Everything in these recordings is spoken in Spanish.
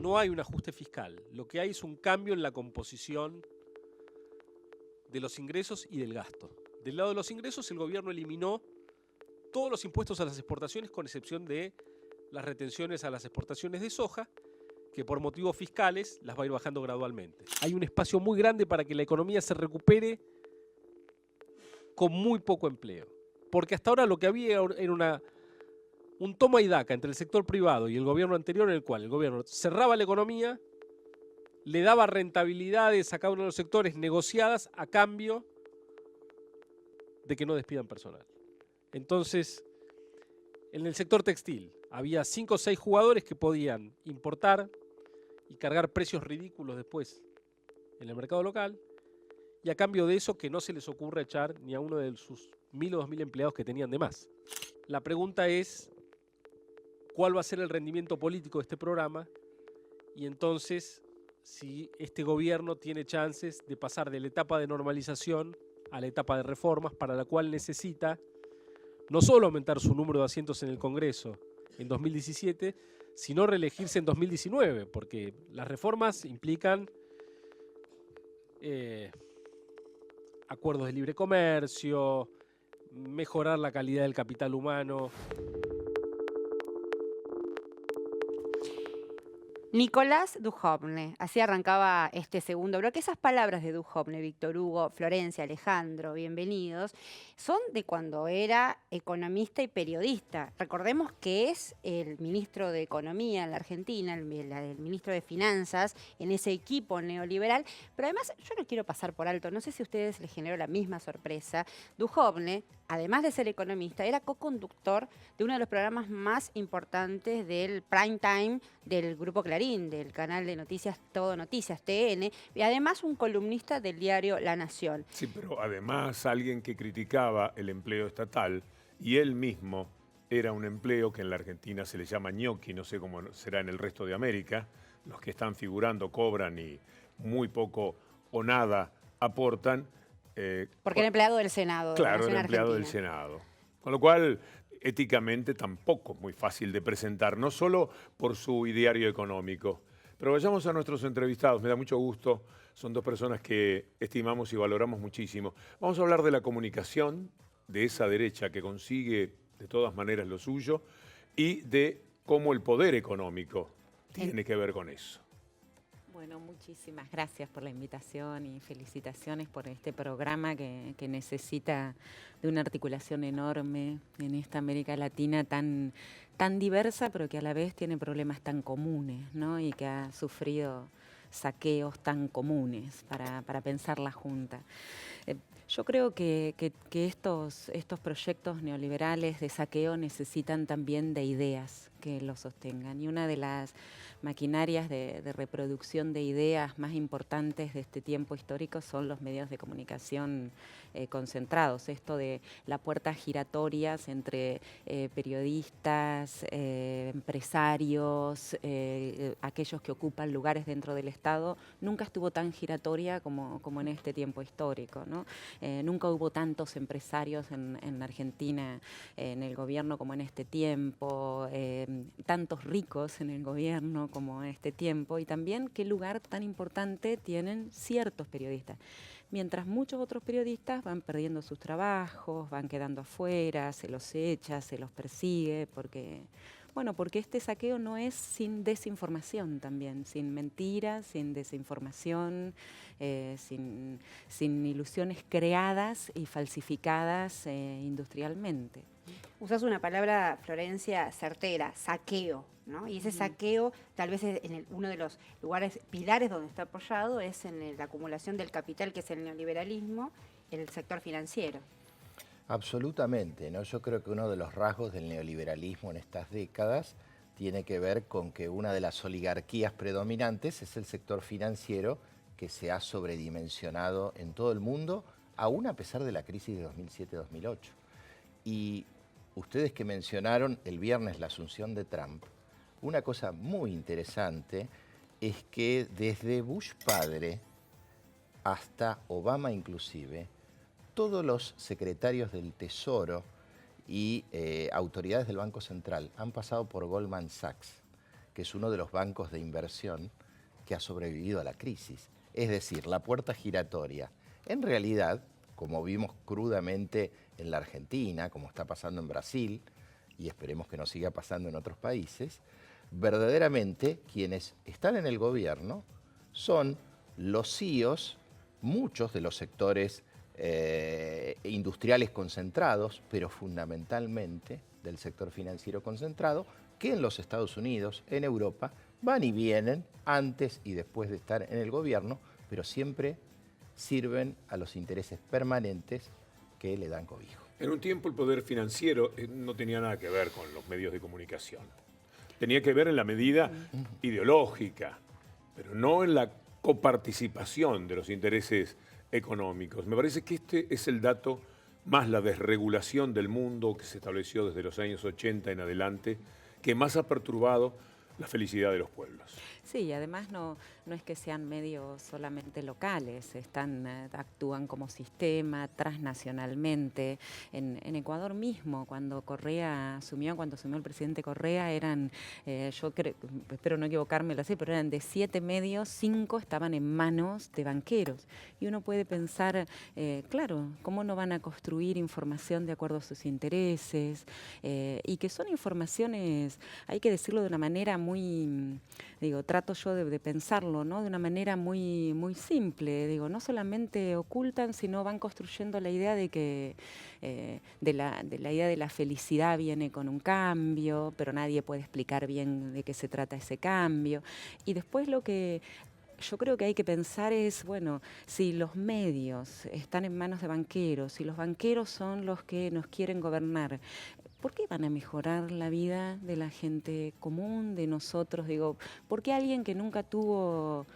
no hay un ajuste fiscal. Lo que hay es un cambio en la composición de los ingresos y del gasto. Del lado de los ingresos, el gobierno eliminó todos los impuestos a las exportaciones, con excepción de las retenciones a las exportaciones de soja, que por motivos fiscales las va a ir bajando gradualmente. Hay un espacio muy grande para que la economía se recupere con muy poco empleo. Porque hasta ahora lo que había era un toma y daca entre el sector privado y el gobierno anterior, en el cual el gobierno cerraba la economía, le daba rentabilidades a cada uno de los sectores negociadas a cambio de que no despidan personal. Entonces, en el sector textil había 5 o 6 jugadores que podían importar y cargar precios ridículos después en el mercado local, y a cambio de eso que no se les ocurra echar ni a uno de sus 1.000 o 2.000 empleados que tenían de más. La pregunta es, ¿cuál va a ser el rendimiento político de este programa? Y entonces, si este gobierno tiene chances de pasar de la etapa de normalización a la etapa de reformas, para la cual necesita no solo aumentar su número de asientos en el Congreso en 2017, sino reelegirse en 2019, porque las reformas implican acuerdos de libre comercio, mejorar la calidad del capital humano. Nicolás Duhovne, así arrancaba este segundo bloque. Esas palabras de Duhovne, Víctor Hugo, Florencia, Alejandro, bienvenidos, son de cuando era economista y periodista. Recordemos que es el ministro de Economía en la Argentina, el ministro de Finanzas, en ese equipo neoliberal. Pero además, yo no quiero pasar por alto, no sé si a ustedes les generó la misma sorpresa. Duhovne, además de ser economista, era co-conductor de uno de los programas más importantes del prime time del Grupo Clarín, del canal de noticias Todo Noticias, TN, y además un columnista del diario La Nación. Sí, pero además alguien que criticaba el empleo estatal, y él mismo era un empleo que en la Argentina se le llama ñoqui, no sé cómo será en el resto de América. Los que están figurando cobran y muy poco o nada aportan. Porque era empleado del Senado. Claro, de la era Nación empleado del Argentina. Senado. Con lo cual, éticamente tampoco es muy fácil de presentar, no solo por su ideario económico. Pero vayamos a nuestros entrevistados, me da mucho gusto, son dos personas que estimamos y valoramos muchísimo. Vamos a hablar de la comunicación, de esa derecha que consigue de todas maneras lo suyo, y de cómo el poder económico tiene que ver con eso. Bueno, muchísimas gracias por la invitación y felicitaciones por este programa que necesita de una articulación enorme en esta América Latina tan diversa, pero que a la vez tiene problemas tan comunes, ¿no? Y que ha sufrido saqueos tan comunes para pensarla junta. Yo creo que estos proyectos neoliberales de saqueo necesitan también de ideas que los sostengan. Y una de las maquinarias de reproducción de ideas más importantes de este tiempo histórico son los medios de comunicación concentrados. Esto de las puertas giratorias entre periodistas, empresarios, aquellos que ocupan lugares dentro del Estado, nunca estuvo tan giratoria como en este tiempo histórico, ¿no? Nunca hubo tantos empresarios en Argentina, en el gobierno como en este tiempo, tantos ricos en el gobierno como en este tiempo, y también qué lugar tan importante tienen ciertos periodistas. Mientras muchos otros periodistas van perdiendo sus trabajos, van quedando afuera, se los echa, se los persigue, porque este saqueo no es sin desinformación también, sin mentiras, sin desinformación, sin ilusiones creadas y falsificadas industrialmente. Usás una palabra, Florencia, certera, saqueo, ¿no? Y ese saqueo, tal vez uno de los lugares, pilares donde está apoyado, es en la acumulación del capital, que es el neoliberalismo, en el sector financiero. Absolutamente, ¿no? Yo creo que uno de los rasgos del neoliberalismo en estas décadas tiene que ver con que una de las oligarquías predominantes es el sector financiero, que se ha sobredimensionado en todo el mundo, aún a pesar de la crisis de 2007-2008. Y ustedes que mencionaron el viernes la asunción de Trump, una cosa muy interesante es que desde Bush padre hasta Obama inclusive, todos los secretarios del Tesoro y autoridades del Banco Central han pasado por Goldman Sachs. que es uno de los bancos de inversión que ha sobrevivido a la crisis. Es decir, la puerta giratoria. En realidad, como vimos crudamente en la Argentina, como está pasando en Brasil, y esperemos que no siga pasando en otros países, verdaderamente quienes están en el gobierno son los CEOs, muchos de los sectores industriales concentrados, pero fundamentalmente del sector financiero concentrado, que en los Estados Unidos, en Europa, van y vienen antes y después de estar en el gobierno, pero siempre sirven a los intereses permanentes que le dan cobijo. En un tiempo el poder financiero no tenía nada que ver con los medios de comunicación. Tenía que ver en la medida ideológica, pero no en la coparticipación de los intereses económicos. Me parece que este es el dato, más la desregulación del mundo que se estableció desde los años 80 en adelante, que más ha perturbado la felicidad de los pueblos. Sí, y además no es que sean medios solamente locales, actúan como sistema transnacionalmente. En Ecuador mismo, cuando asumió el presidente Correa, eran, yo creo, espero no equivocarme, lo sé, pero eran de 7 medios, 5 estaban en manos de banqueros. Y uno puede pensar, claro, ¿cómo no van a construir información de acuerdo a sus intereses? Y que son informaciones, hay que decirlo de una manera muy, trato yo de pensarlo, ¿no? De una manera muy, muy simple. No solamente ocultan, sino van construyendo la idea de que de la idea de la felicidad viene con un cambio, pero nadie puede explicar bien de qué se trata ese cambio. Y después lo que yo creo que hay que pensar es, bueno, si los medios están en manos de banqueros, si los banqueros son los que nos quieren gobernar, ¿por qué van a mejorar la vida de la gente común, de nosotros? ¿Por qué alguien que nunca tuvo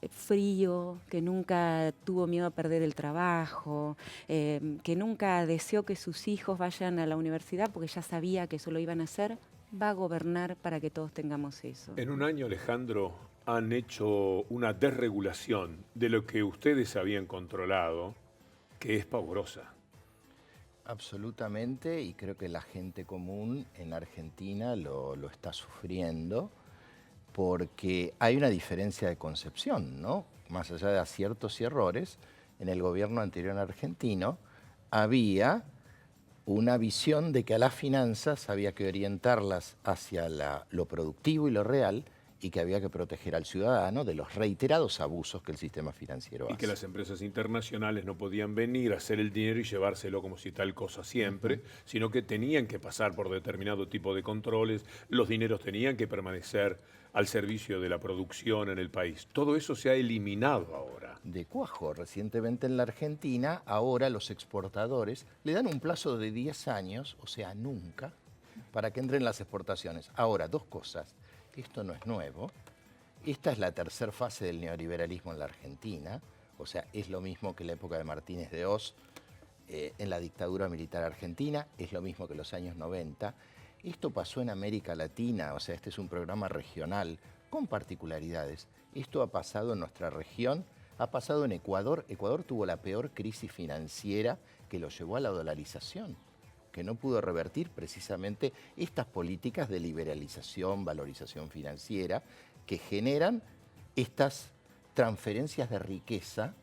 frío, que nunca tuvo miedo a perder el trabajo, que nunca deseó que sus hijos vayan a la universidad porque ya sabía que eso lo iban a hacer, va a gobernar para que todos tengamos eso? En un año, Alejandro, han hecho una desregulación de lo que ustedes habían controlado, que es pavorosa. Absolutamente, y creo que la gente común en Argentina lo está sufriendo porque hay una diferencia de concepción, ¿no? Más allá de aciertos y errores, en el gobierno anterior argentino había una visión de que a las finanzas había que orientarlas hacia lo productivo y lo real, y que había que proteger al ciudadano de los reiterados abusos que el sistema financiero hace. Y que las empresas internacionales no podían venir a hacer el dinero y llevárselo como si tal cosa siempre, sino que tenían que pasar por determinado tipo de controles, los dineros tenían que permanecer al servicio de la producción en el país. Todo eso se ha eliminado ahora. De cuajo. Recientemente en la Argentina, ahora los exportadores le dan un plazo de 10 años, o sea, nunca, para que entren las exportaciones. Ahora, dos cosas. Esto no es nuevo. Esta es la tercera fase del neoliberalismo en la Argentina. O sea, es lo mismo que la época de Martínez de Hoz en la dictadura militar argentina. Es lo mismo que los años 90. Esto pasó en América Latina. O sea, este es un programa regional con particularidades. Esto ha pasado en nuestra región. Ha pasado en Ecuador. Ecuador tuvo la peor crisis financiera que lo llevó a la dolarización, que no pudo revertir precisamente estas políticas de liberalización, valorización financiera, que generan estas transferencias de riqueza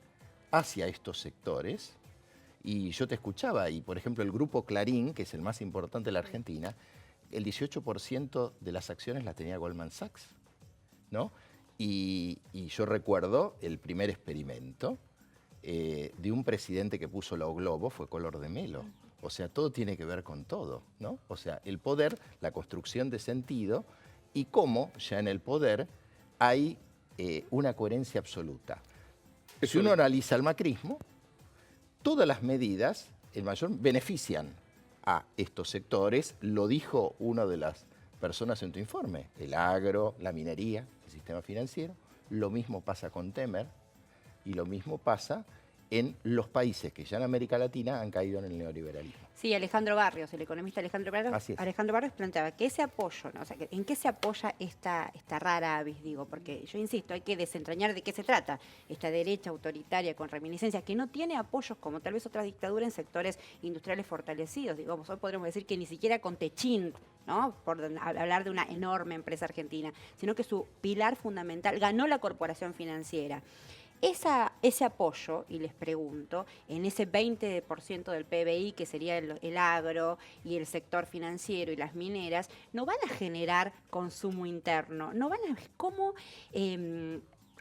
hacia estos sectores. Y yo te escuchaba, y por ejemplo el grupo Clarín, que es el más importante de la Argentina, el 18% de las acciones las tenía Goldman Sachs, ¿no? Y yo recuerdo el primer experimento de un presidente que puso lo globo, fue Color de Melo. O sea, todo tiene que ver con todo, ¿no? O sea, el poder, la construcción de sentido y cómo ya en el poder hay una coherencia absoluta. Si uno analiza el macrismo, todas las medidas benefician a estos sectores. Lo dijo una de las personas en tu informe, el agro, la minería, el sistema financiero. Lo mismo pasa con Temer y lo mismo pasa en los países que ya en América Latina han caído en el neoliberalismo. Sí, Alejandro Barrios, el economista Así es. Alejandro Barrios planteaba que ese apoyo, ¿no? O sea, ¿en qué se apoya esta rara avis? Digo, porque yo insisto, hay que desentrañar de qué se trata. Esta derecha autoritaria con reminiscencias que no tiene apoyos como tal vez otras dictaduras en sectores industriales fortalecidos. Digamos, hoy podríamos decir que ni siquiera con Techint, ¿no? Por hablar de una enorme empresa argentina, sino que su pilar fundamental ganó la corporación financiera. Ese apoyo, y les pregunto, en ese 20% del PBI que sería el agro y el sector financiero y las mineras, no van a generar consumo interno, no van a... ¿Cómo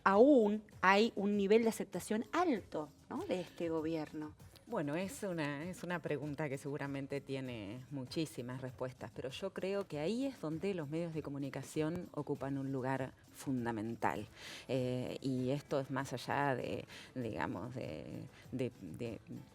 aún hay un nivel de aceptación alto, ¿no?, de este gobierno? Bueno, es una pregunta que seguramente tiene muchísimas respuestas, pero yo creo que ahí es donde los medios de comunicación ocupan un lugar fundamental. Y esto es más allá digamos, de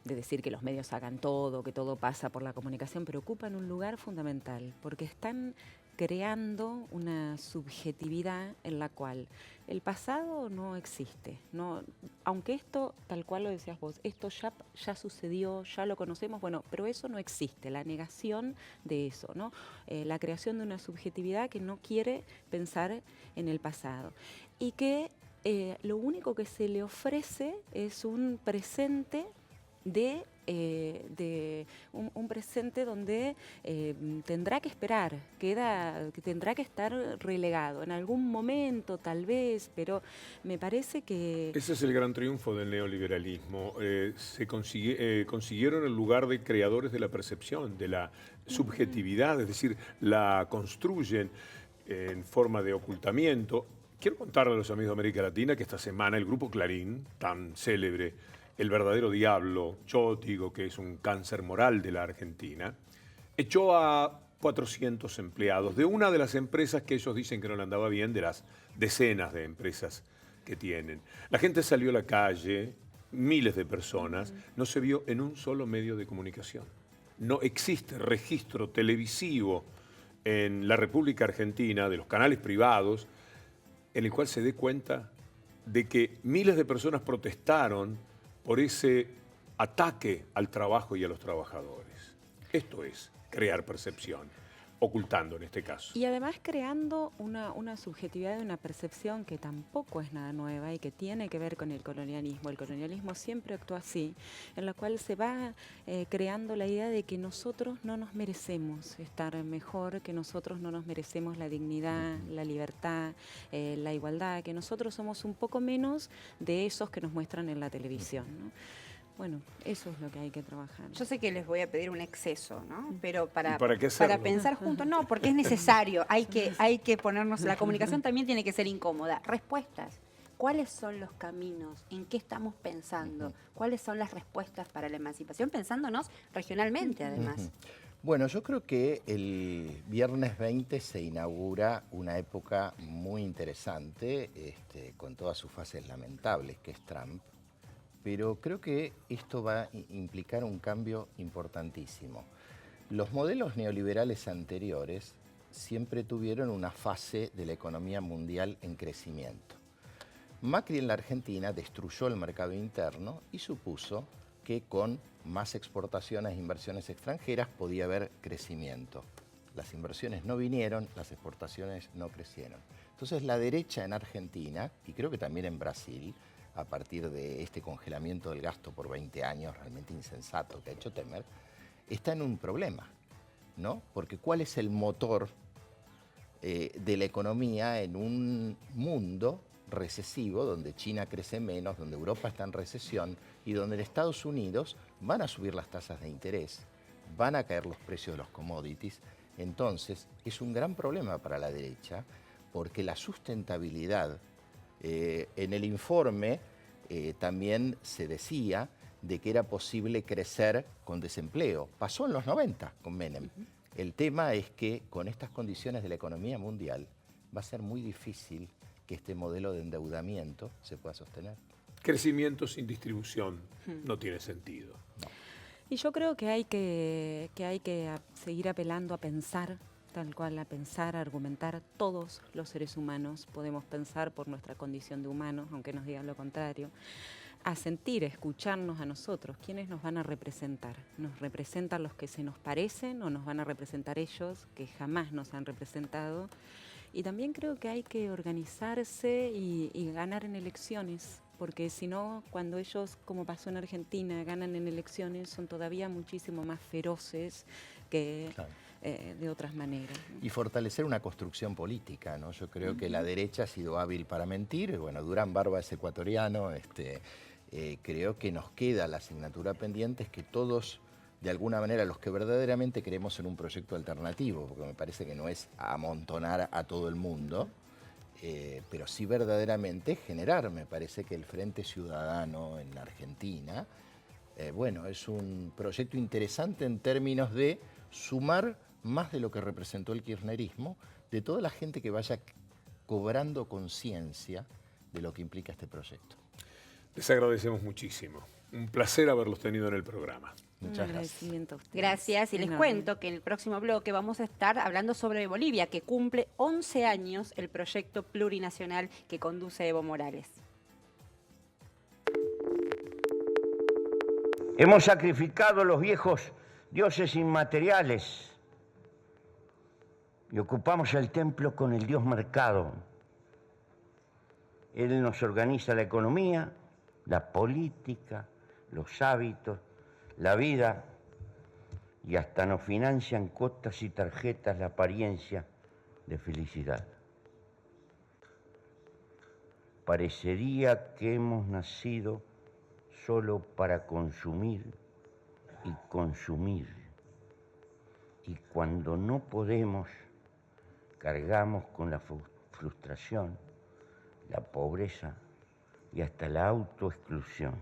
decir que los medios hagan todo, que todo pasa por la comunicación, pero ocupan un lugar fundamental porque están creando una subjetividad en la cual el pasado no existe. No, aunque esto, tal cual lo decías vos, esto ya sucedió, ya lo conocemos, bueno, pero eso no existe, la negación de eso, ¿no? La creación de una subjetividad que no quiere pensar en el pasado. Y que lo único que se le ofrece es un presente un presente donde tendrá que esperar, que tendrá que estar relegado en algún momento tal vez, pero me parece que... Ese es el gran triunfo del neoliberalismo. Consiguieron el lugar de creadores de la percepción, de la subjetividad, es decir, la construyen en forma de ocultamiento. Quiero contarle a los amigos de América Latina que esta semana el Grupo Clarín, tan célebre, el verdadero diablo, Chótigo, que es un cáncer moral de la Argentina, echó a 400 empleados de una de las empresas que ellos dicen que no le andaba bien, de las decenas de empresas que tienen. La gente salió a la calle, miles de personas, no se vio en un solo medio de comunicación. No existe registro televisivo en la República Argentina de los canales privados en el cual se dé cuenta de que miles de personas protestaron por ese ataque al trabajo y a los trabajadores. Esto es crear percepción, ocultando en este caso. Y además creando una subjetividad de una percepción que tampoco es nada nueva y que tiene que ver con el colonialismo. El colonialismo siempre actuó así, en la cual se va creando la idea de que nosotros no nos merecemos estar mejor, que nosotros no nos merecemos la dignidad, la libertad, la igualdad, que nosotros somos un poco menos de esos que nos muestran en la televisión, ¿no? Bueno, eso es lo que hay que trabajar. Yo sé que les voy a pedir un exceso, ¿no? Pero para pensar juntos, no, porque es necesario, hay que ponernos, la comunicación también tiene que ser incómoda. Respuestas. ¿Cuáles son los caminos? ¿En qué estamos pensando? ¿Cuáles son las respuestas para la emancipación? Pensándonos regionalmente, además. Bueno, yo creo que el viernes 20 se inaugura una época muy interesante, con todas sus fases lamentables, que es Trump. Pero creo que esto va a implicar un cambio importantísimo. Los modelos neoliberales anteriores siempre tuvieron una fase de la economía mundial en crecimiento. Macri en la Argentina destruyó el mercado interno y supuso que con más exportaciones e inversiones extranjeras podía haber crecimiento. Las inversiones no vinieron, las exportaciones no crecieron. Entonces la derecha en Argentina, y creo que también en Brasil, a partir de este congelamiento del gasto por 20 años, realmente insensato, que ha hecho Temer, está en un problema, ¿no? Porque ¿cuál es el motor de la economía en un mundo recesivo, donde China crece menos, donde Europa está en recesión y donde en Estados Unidos van a subir las tasas de interés, van a caer los precios de los commodities? Entonces, es un gran problema para la derecha, porque la sustentabilidad... en el informe también se decía de que era posible crecer con desempleo. Pasó en los 90 con Menem. El tema es que con estas condiciones de la economía mundial va a ser muy difícil que este modelo de endeudamiento se pueda sostener. Crecimiento sin distribución no tiene sentido. No. Y yo creo que hay que seguir apelando a pensar, tal cual, a pensar, a argumentar. Todos los seres humanos podemos pensar por nuestra condición de humanos, aunque nos digan lo contrario, a sentir, a escucharnos a nosotros. ¿Quiénes nos van a representar? ¿Nos representan los que se nos parecen o nos van a representar ellos que jamás nos han representado? Y también creo que hay que organizarse y ganar en elecciones, porque si no, cuando ellos, como pasó en Argentina, ganan en elecciones, son todavía muchísimo más feroces que Claro. de otras maneras, ¿no? Y fortalecer una construcción política, ¿no? Yo creo que la derecha ha sido hábil para mentir. Bueno, Durán Barba es ecuatoriano. Creo que nos queda la asignatura pendiente, es que todos, de alguna manera, los que verdaderamente creemos en un proyecto alternativo, porque me parece que no es amontonar a todo el mundo, pero sí verdaderamente generar. Me parece que el Frente Ciudadano en la Argentina, bueno, es un proyecto interesante en términos de sumar más de lo que representó el kirchnerismo, de toda la gente que vaya cobrando conciencia de lo que implica este proyecto. Les agradecemos muchísimo. Un placer haberlos tenido en el programa. Muchas Un gracias. agradecimiento a ustedes. Gracias. Y les Enorme. cuento que en el próximo bloque vamos a estar hablando sobre Bolivia, que cumple 11 años el proyecto plurinacional que conduce Evo Morales. Hemos sacrificado los viejos dioses inmateriales y ocupamos el templo con el dios mercado. Él nos organiza la economía, la política, los hábitos, la vida, y hasta nos financian cuotas y tarjetas la apariencia de felicidad. Parecería que hemos nacido solo para consumir y consumir. Y cuando no podemos, cargamos con la frustración, la pobreza y hasta la autoexclusión.